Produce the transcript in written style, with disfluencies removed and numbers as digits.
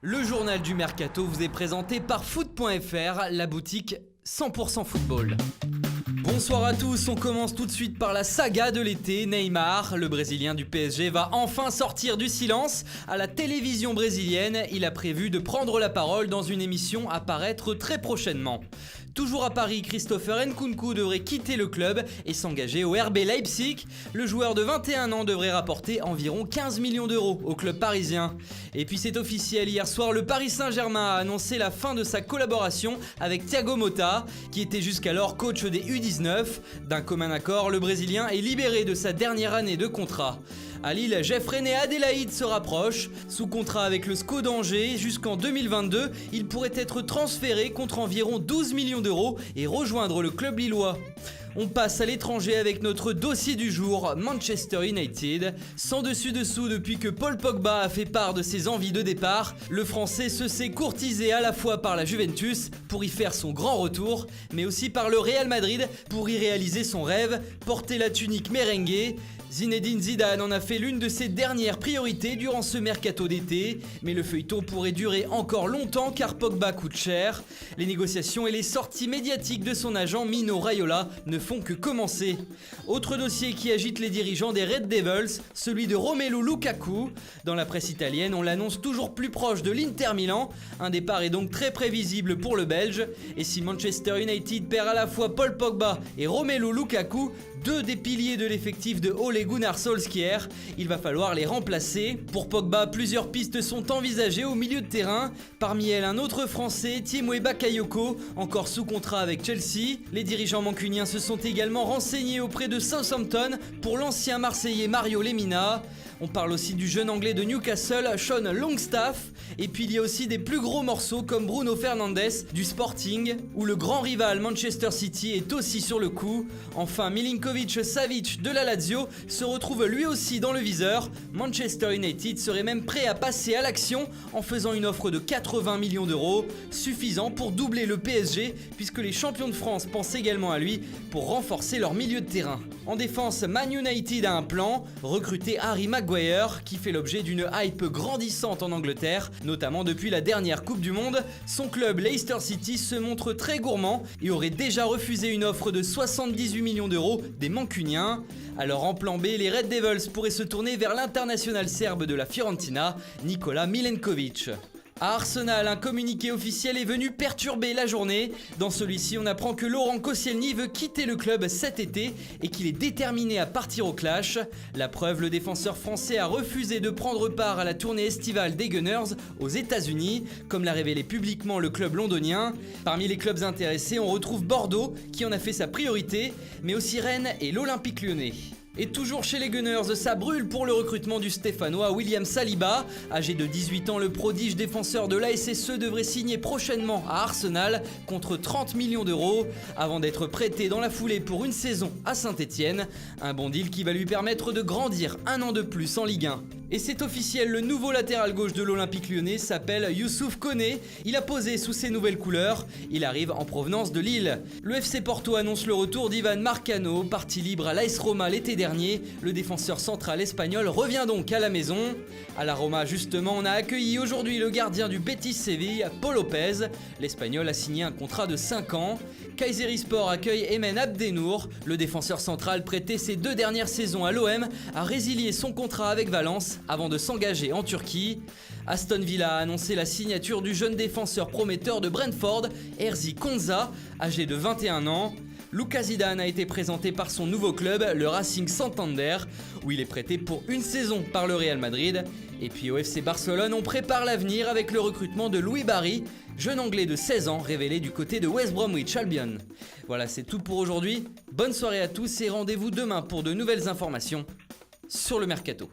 Le journal du Mercato vous est présenté par foot.fr, la boutique 100% football. Bonsoir à tous, on commence tout de suite par la saga de l'été. Neymar, le Brésilien du PSG, va enfin sortir du silence. À la télévision brésilienne, il a prévu de prendre la parole dans une émission à paraître très prochainement. Toujours à Paris, Christopher Nkunku devrait quitter le club et s'engager au RB Leipzig. Le joueur de 21 ans devrait rapporter environ 15 millions d'euros au club parisien. Et puis c'est officiel, hier soir, le Paris Saint-Germain a annoncé la fin de sa collaboration avec Thiago Motta, qui était jusqu'alors coach des U19. D'un commun accord, le Brésilien est libéré de sa dernière année de contrat. À Lille, Jeffrey Adélaïde se rapproche. Sous contrat avec le SCO d'Angers jusqu'en 2022, il pourrait être transféré contre environ 12 millions d'euros et rejoindre le club lillois. On passe à l'étranger avec notre dossier du jour, Manchester United. Sans dessus-dessous depuis que Paul Pogba a fait part de ses envies de départ, le Français se sait courtisé à la fois par la Juventus pour y faire son grand retour, mais aussi par le Real Madrid pour y réaliser son rêve, porter la tunique merengue. Zinedine Zidane en a fait l'une de ses dernières priorités durant ce mercato d'été, mais le feuilleton pourrait durer encore longtemps car Pogba coûte cher. Les négociations et les sorties médiatiques de son agent Mino Raiola ne font que commencer. Autre dossier qui agite les dirigeants des Red Devils, celui de Romelu Lukaku. Dans la presse italienne, on l'annonce toujours plus proche de l'Inter Milan. Un départ est donc très prévisible pour le Belge. Et si Manchester United perd à la fois Paul Pogba et Romelu Lukaku, deux des piliers de l'effectif de Ole Gunnar Solskjaer, il va falloir les remplacer. Pour Pogba, plusieurs pistes sont envisagées au milieu de terrain. Parmi elles, un autre Français, Tiémoué Bakayoko, encore sous contrat avec Chelsea. Les dirigeants mancuniens se sont également renseignés auprès de Southampton pour l'ancien Marseillais Mario Lemina. On parle aussi du jeune anglais de Newcastle, Sean Longstaff. Et puis il y a aussi des plus gros morceaux comme Bruno Fernandes du Sporting, où le grand rival Manchester City est aussi sur le coup. Enfin, Milinkovic-Savic de la Lazio se retrouve lui aussi dans le viseur. Manchester United serait même prêt à passer à l'action en faisant une offre de 80 millions d'euros, suffisant pour doubler le PSG, puisque les champions de France pensent également à lui pour renforcer leur milieu de terrain. En défense, Man United a un plan, recruter Harry Maguire, qui fait l'objet d'une hype grandissante en Angleterre, notamment depuis la dernière Coupe du Monde. Son club Leicester City se montre très gourmand et aurait déjà refusé une offre de 78 millions d'euros des Mancuniens. Alors en plan B, les Red Devils pourraient se tourner vers l'international serbe de la Fiorentina, Nikola Milenkovic. À Arsenal, un communiqué officiel est venu perturber la journée. Dans celui-ci, on apprend que Laurent Koscielny veut quitter le club cet été et qu'il est déterminé à partir au clash. La preuve, le défenseur français a refusé de prendre part à la tournée estivale des Gunners aux États-Unis, comme l'a révélé publiquement le club londonien. Parmi les clubs intéressés, on retrouve Bordeaux, qui en a fait sa priorité, mais aussi Rennes et l'Olympique Lyonnais. Et toujours chez les Gunners, ça brûle pour le recrutement du Stéphanois William Saliba. Âgé de 18 ans, le prodige défenseur de l'ASSE devrait signer prochainement à Arsenal contre 30 millions d'euros avant d'être prêté dans la foulée pour une saison à Saint-Etienne. Un bon deal qui va lui permettre de grandir un an de plus en Ligue 1. Et c'est officiel, le nouveau latéral gauche de l'Olympique Lyonnais s'appelle Youssouf Koné. Il a posé sous ses nouvelles couleurs. Il arrive en provenance de Lille. Le FC Porto annonce le retour d'Ivan Marcano, parti libre à l'AS Roma l'été dernier. Le défenseur central espagnol revient donc à la maison. À la Roma, justement, on a accueilli aujourd'hui le gardien du Betis Séville, Paul Lopez. L'Espagnol a signé un contrat de 5 ans. Kayserispor accueille Emen Abdenour. Le défenseur central prêté ces 2 dernières saisons à l'OM a résilié son contrat avec Valence avant de s'engager en Turquie. Aston Villa a annoncé la signature du jeune défenseur prometteur de Brentford, Erzi Konsa, âgé de 21 ans. Lucas Zidane a été présenté par son nouveau club, le Racing Santander, où il est prêté pour une saison par le Real Madrid. Et puis au FC Barcelone, on prépare l'avenir avec le recrutement de Louis Barry, jeune anglais de 16 ans révélé du côté de West Bromwich Albion. Voilà, c'est tout pour aujourd'hui. Bonne soirée à tous et rendez-vous demain pour de nouvelles informations sur le Mercato.